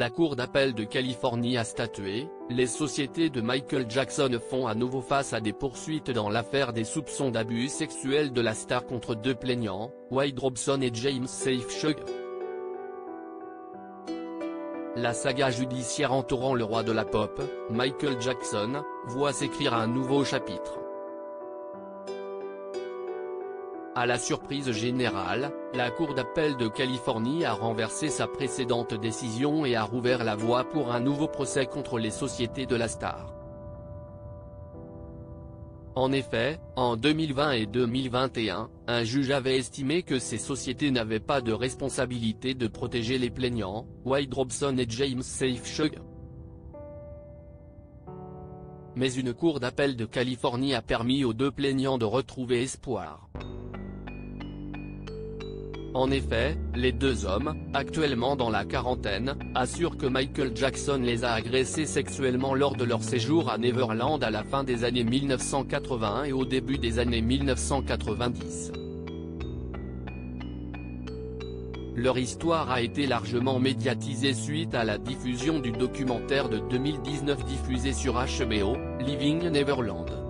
la Cour d'appel de Californie a statué, les sociétés de Michael Jackson font à nouveau face à des poursuites dans l'affaire des soupçons d'abus sexuels de la star contre deux plaignants, Wade Robson et James Safe Sugar. La saga judiciaire entourant le roi de la pop, Michael Jackson, voit s'écrire un nouveau chapitre. À la surprise générale, la Cour d'appel de Californie a renversé sa précédente décision et a rouvert la voie pour un nouveau procès contre les sociétés de la star. En effet, en 2020 et 2021, un juge avait estimé que ces sociétés n'avaient pas de responsabilité de protéger les plaignants, Wade Robson et James Safe Sugar. Mais une cour d'appel de Californie a permis aux deux plaignants de retrouver espoir. En effet, les deux hommes, actuellement dans la quarantaine, assurent que Michael Jackson les a agressés sexuellement lors de leur séjour à Neverland à la fin des années 1980 et au début des années 1990. Leur histoire a été largement médiatisée suite à la diffusion du documentaire de 2019 diffusé sur HBO, Living Neverland.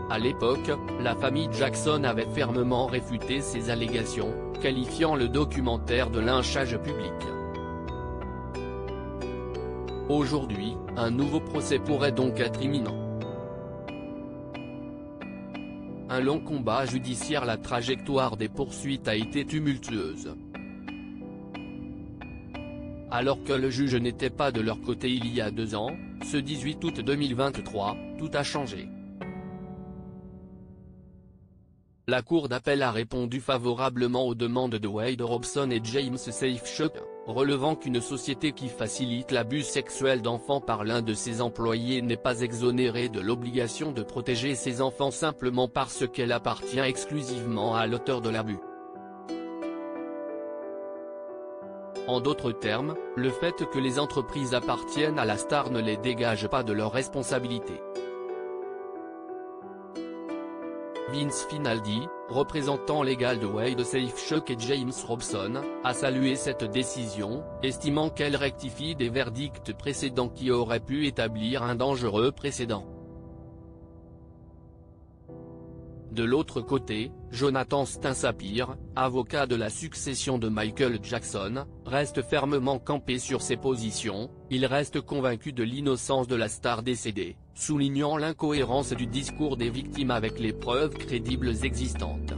À l'époque, la famille Jackson avait fermement réfuté ces allégations, qualifiant le documentaire de lynchage public. Aujourd'hui, un nouveau procès pourrait donc être imminent. Un long combat judiciaire. La trajectoire des poursuites a été tumultueuse. Alors que le juge n'était pas de leur côté il y a 2 ans, ce 18 août 2023, tout a changé. La Cour d'appel a répondu favorablement aux demandes de Wade Robson et James Safe Sugar, relevant qu'une société qui facilite l'abus sexuel d'enfants par l'un de ses employés n'est pas exonérée de l'obligation de protéger ses enfants simplement parce qu'elle appartient exclusivement à l'auteur de l'abus. En d'autres termes, le fait que les entreprises appartiennent à la star ne les dégage pas de leurs responsabilités. Vince Finaldi, représentant légal de Wade Safe Sugar et James Robson, a salué cette décision, estimant qu'elle rectifie des verdicts précédents qui auraient pu établir un dangereux précédent. De l'autre côté, Jonathan Stein-Sapir, avocat de la succession de Michael Jackson, reste fermement campé sur ses positions. Il reste convaincu de l'innocence de la star décédée, soulignant l'incohérence du discours des victimes avec les preuves crédibles existantes.